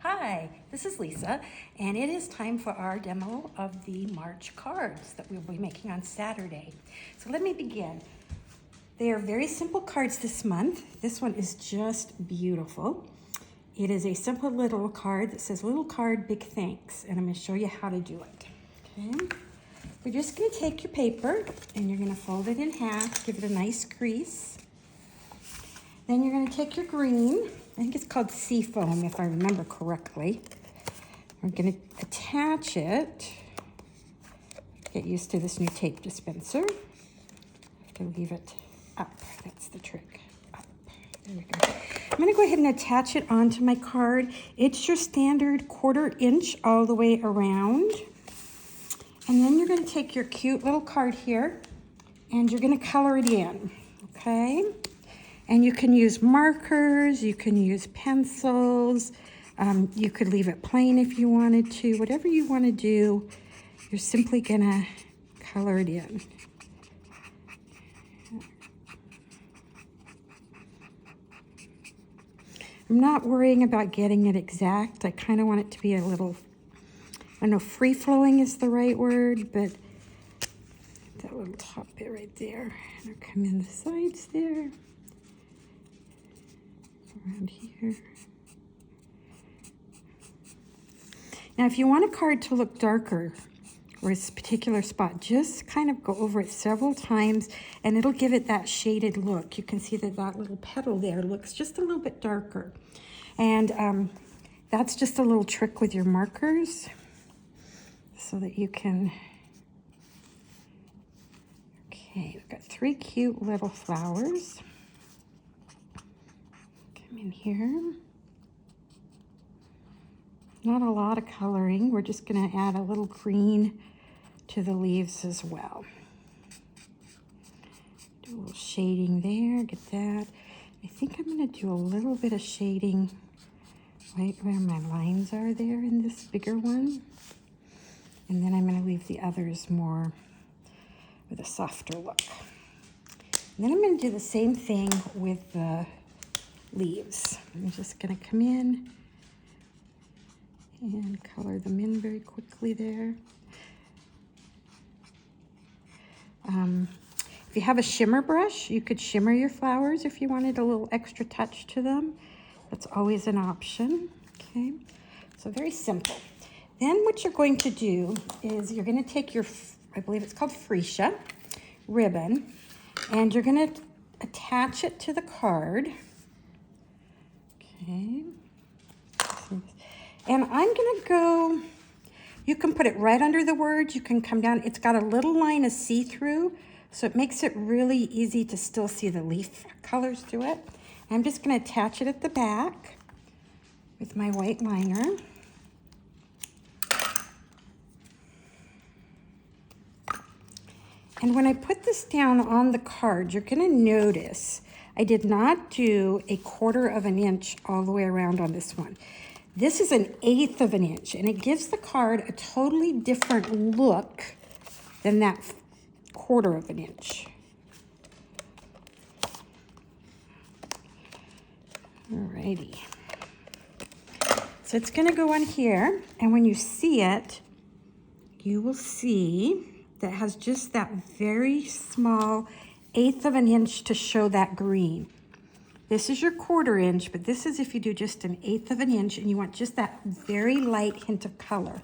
Hi, this is Lisa, and it is time for our demo of the March cards that we'll be making on Saturday. So let me begin. They are very simple cards this month. This one is just beautiful. It is a simple little card that says, "Little card, big thanks," and I'm going to show you how to do it. Okay? You're just going to take your paper and you're going to fold it in half, give it a nice crease. Then you're going to take your green, I think it's called Seafoam if I remember correctly. We're going to attach it. Get used to this new tape dispenser. Have to leave it up, that's the trick. Up, there we go. I'm going to go ahead and attach it onto my card. It's your standard 1/4 inch all the way around. And then you're going to take your cute little card here and you're going to color it in, okay? And you can use markers, you can use pencils, you could leave it plain if you wanted to. Whatever you want to do, you're simply going to color it in. I'm not worrying about getting it exact. I kind of want it to be a little, I don't know, free-flowing is the right word, but that little top bit right there. And I'll come in the sides there. Around here. Now, if you want a card to look darker or a particular spot, just kind of go over it several times and it'll give it that shaded look. You can see that that little petal there looks just a little bit darker. And that's just a little trick with your markers so that you can, okay, we've got 3 cute little flowers. In here. Not a lot of coloring. We're just going to add a little green to the leaves as well. Do a little shading there, get that. I think I'm going to do a little bit of shading right where my lines are there in this bigger one. And then I'm going to leave the others more with a softer look. And then I'm going to do the same thing with the leaves. I'm just going to come in and color them in very quickly there. If you have a shimmer brush, you could shimmer your flowers if you wanted a little extra touch to them. That's always an option. Okay, so very simple. Then what you're going to do is you're going to take your, I believe it's called freesia ribbon, and you're going to attach it to the card. Okay, and I'm gonna go, you can put it right under the words, you can come down, it's got a little line of see-through, so it makes it really easy to still see the leaf colors through it. I'm just gonna attach it at the back with my white liner. And when I put this down on the card, you're gonna notice I did not do a 1/4 inch all the way around on this one. This is an 1/8 inch, and it gives the card a totally different look than that 1/4 inch. Alrighty. So it's gonna go on here, and when you see it, you will see that it has just that very small 1/8 inch to show that green. This is your 1/4 inch, but this is if you do just an 1/8 inch and you want just that very light hint of color.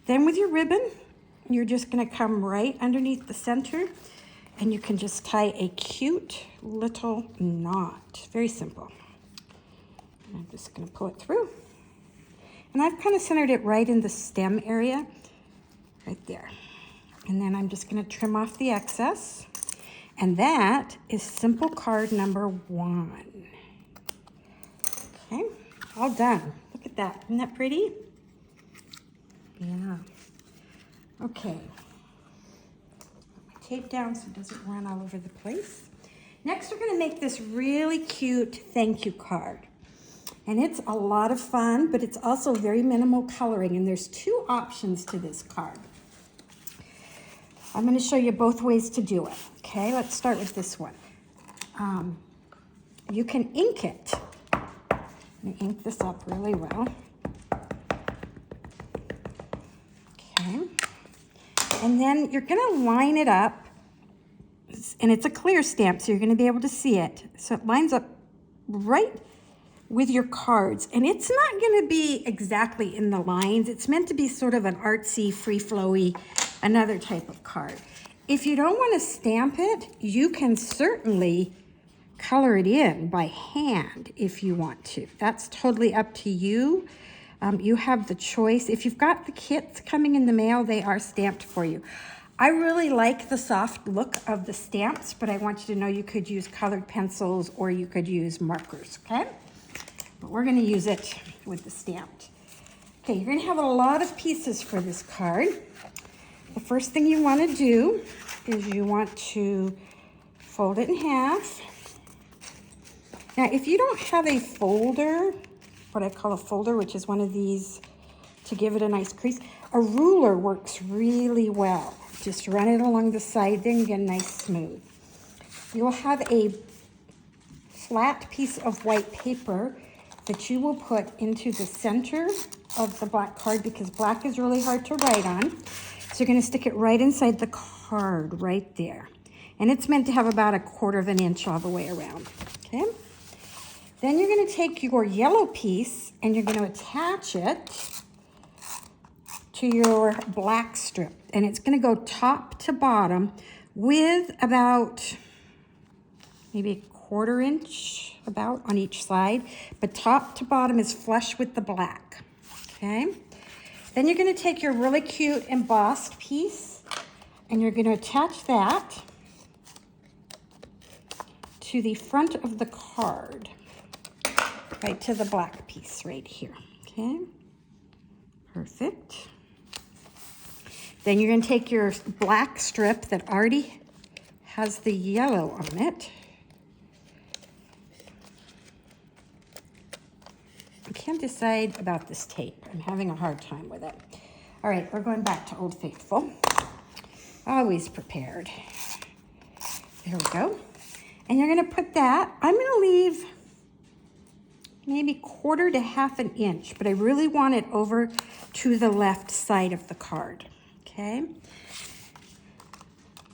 Then with your ribbon, you're just gonna come right underneath the center and you can just tie a cute little knot. Very simple. And I'm just gonna pull it through. And I've kind of centered it right in the stem area, right there. And then I'm just gonna trim off the excess. And that is simple card number 1. Okay, all done. Look at that, isn't that pretty? Yeah. Okay. Put my tape down so it doesn't run all over the place. Next, we're gonna make this really cute thank you card. And it's a lot of fun, but it's also very minimal coloring. And there's 2 options to this card. I'm going to show you both ways to do it. Okay, let's start with this one. You can ink it. Let me ink this up really well. And then you're gonna line it up, and it's a clear stamp, so you're gonna be able to see it. So it lines up right with your cards. And it's not gonna be exactly in the lines. It's meant to be sort of an artsy, free-flowy, another type of card. If you don't wanna stamp it, you can certainly color it in by hand if you want to. That's totally up to you. You have the choice. If you've got the kits coming in the mail, they are stamped for you. I really like the soft look of the stamps, but I want you to know you could use colored pencils or you could use markers, okay? But we're gonna use it with the stamped. Okay, you're gonna have a lot of pieces for this card. The first thing you wanna do is you want to fold it in half. Now, if you don't have a folder, what I call a folder, which is one of these to give it a nice crease, a ruler works really well. Just run it along the side, then you get a nice smooth. You'll have a flat piece of white paper that you will put into the center of the black card because black is really hard to write on. So you're gonna stick it right inside the card, right there. And it's meant to have about 1/4 of an inch all the way around, okay? Then you're gonna take your yellow piece and you're gonna attach it to your black strip. And it's gonna go top to bottom with about maybe 1/4 inch about on each side, but top to bottom is flush with the black, okay? Then you're gonna take your really cute embossed piece and you're gonna attach that to the front of the card. Right to the black piece right here, okay? Perfect. Then you're gonna take your black strip that already has the yellow on it. I can't decide about this tape. I'm having a hard time with it. All right, we're going back to Old Faithful. Always prepared. There we go. And you're gonna put that, I'm gonna leave maybe 1/4 to 1/2 inch, but I really want it over to the left side of the card, okay?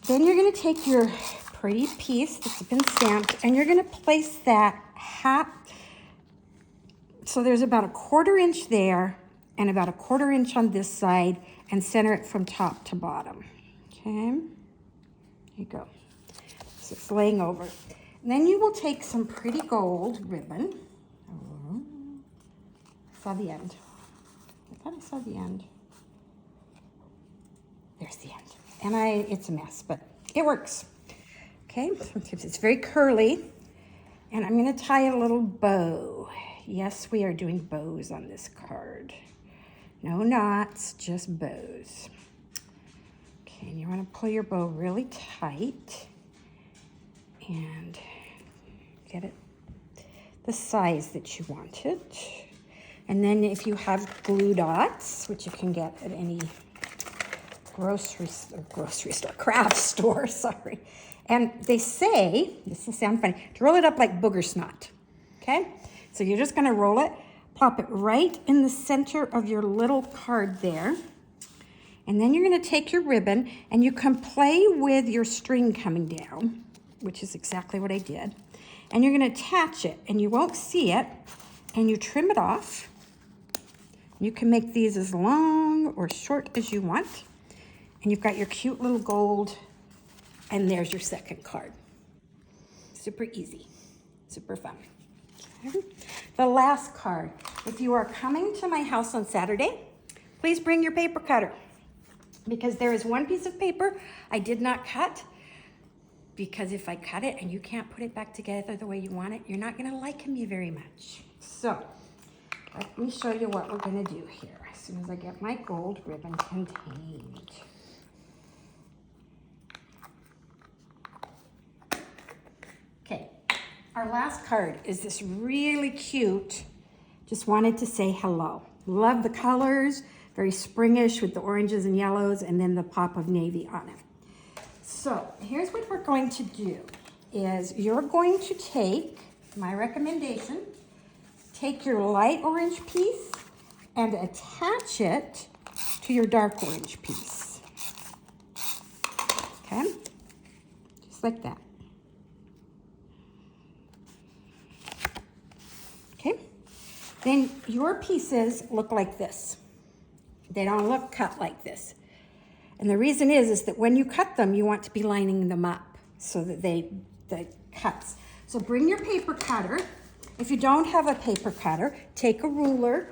Then you're gonna take your pretty piece that's been stamped and you're gonna place that so there's about 1/4 inch there and about 1/4 inch on this side and center it from top to bottom, okay? There you go. So it's laying over. And then you will take some pretty gold ribbon. Saw the end. I thought I saw the end. There's the end. And it's a mess, but it works. Okay, sometimes it's very curly. And I'm gonna tie a little bow. Yes, we are doing bows on this card. No knots, just bows. Okay, and you wanna pull your bow really tight and get it the size that you want it. And then if you have glue dots, which you can get at any grocery store, craft store, sorry. And they say, this will sound funny, to roll it up like booger snot, okay? So you're just gonna roll it, plop it right in the center of your little card there. And then you're gonna take your ribbon and you can play with your string coming down, which is exactly what I did. And you're gonna attach it and you won't see it and you trim it off. You can make these as long or short as you want. And you've got your cute little gold, and there's your second card. Super easy, super fun. Okay. The last card. If you are coming to my house on Saturday, please bring your paper cutter because there is one piece of paper I did not cut because if I cut it and you can't put it back together the way you want it, you're not gonna like me very much. So, let me show you what we're gonna do here as soon as I get my gold ribbon contained. Okay, our last card is this really cute, just wanted to say hello. Love the colors, very springish with the oranges and yellows and then the pop of navy on it. So here's what we're going to do is you're going to take, my recommendation, take your light orange piece and attach it to your dark orange piece. okay? Just like that. Okay? Then your pieces look like this. They don't look cut like this. And the reason is that when you cut them, you want to be lining them up so that the cuts. So bring your paper cutter. If you don't have a paper cutter, take a ruler,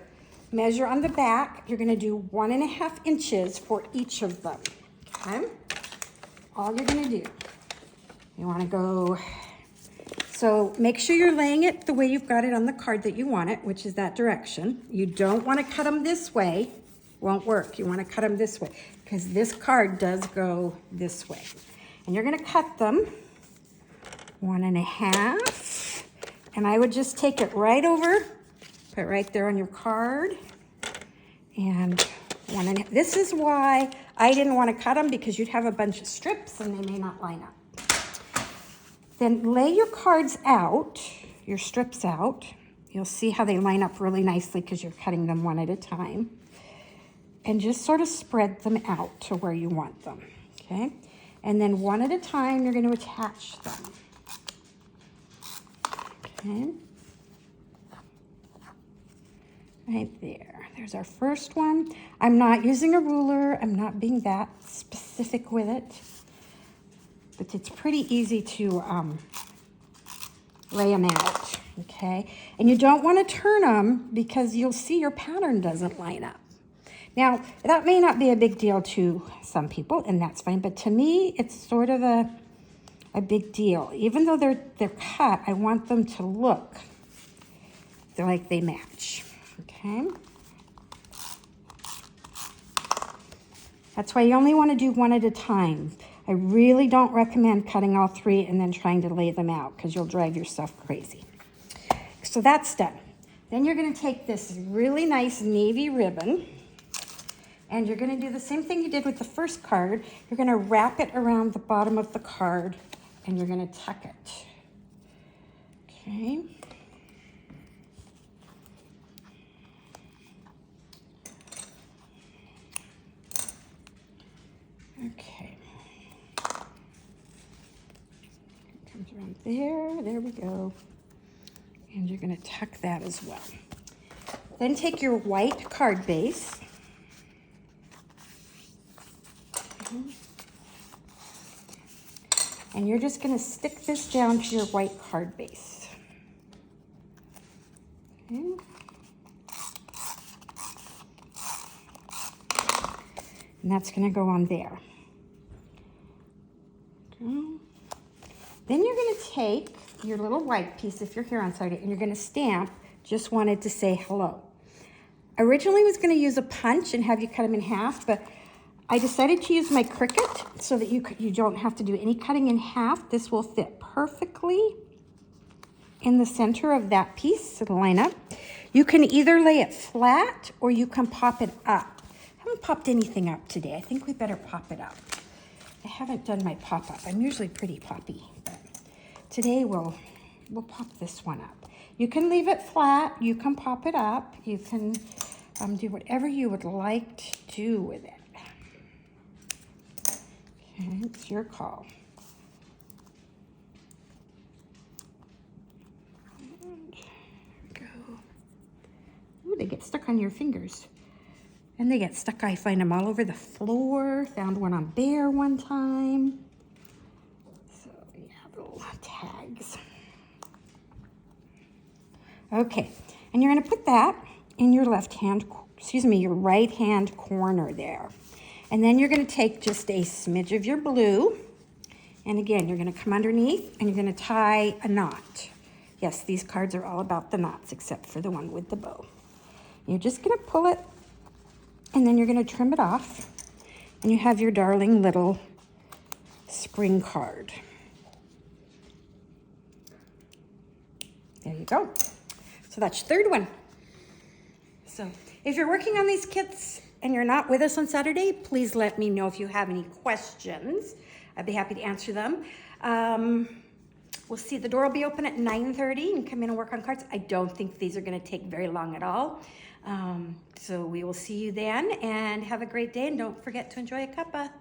measure on the back. You're gonna do 1.5 inches for each of them, okay? All you're gonna do, you wanna go, so make sure you're laying it the way you've got it on the card that you want it, which is that direction. You don't wanna cut them this way, won't work. You wanna cut them this way, because this card does go this way. And you're gonna cut them 1.5, and I would just take it right over, put it right there on your card, and 1.5. This is why I didn't want to cut them, because you'd have a bunch of strips and they may not line up. Then lay your cards out, your strips out. You'll see how they line up really nicely because you're cutting them one at a time. And just sort of spread them out to where you want them, okay? And then one at a time, you're going to attach them. Okay, right there. There's our first one. I'm not using a ruler. I'm not being that specific with it. But it's pretty easy to lay them out, okay? And you don't want to turn them because you'll see your pattern doesn't line up. Now, that may not be a big deal to some people, and that's fine. But to me, it's sort of a big deal. Even though they're cut, I want them to look like they match, okay? That's why you only want to do one at a time. I really don't recommend cutting all 3 and then trying to lay them out, because you'll drive yourself crazy. So that's done. Then you're going to take this really nice navy ribbon, and you're going to do the same thing you did with the first card. You're going to wrap it around the bottom of the card, and you're going to tuck it. Okay. Okay. It comes around there. There we go. And you're going to tuck that as well. Then take your white card base. And you're just going to stick this down to your white card base. Okay. And that's going to go on there. Okay. Then you're going to take your little white piece, if you're here on Saturday, and you're going to stamp, just wanted to say hello. I originally was going to use a punch and have you cut them in half, but I decided to use my Cricut so that you don't have to do any cutting in half. This will fit perfectly in the center of that piece. It'll line up. You can either lay it flat or you can pop it up. I haven't popped anything up today. I think we better pop it up. I haven't done my pop-up. I'm usually pretty poppy, but today we'll pop this one up. You can leave it flat. You can pop it up. You can do whatever you would like to do with it. Okay, it's your call. And go. Ooh, they get stuck on your fingers. And they get stuck. I find them all over the floor. Found one on Bear one time. So yeah, little tags. Okay, and you're going to put that in your your right hand corner there. And then you're going to take just a smidge of your blue. And again, you're going to come underneath and you're going to tie a knot. Yes, these cards are all about the knots except for the one with the bow. You're just going to pull it and then you're going to trim it off. And you have your darling little spring card. There you go. So that's your third one. So if you're working on these kits and you're not with us on Saturday, please let me know if you have any questions. I'd be happy to answer them. We'll see, the door will be open at 9:30 and come in and work on cards. I don't think these are going to take very long at all. So we will see you then, and have a great day, and don't forget to enjoy a cuppa.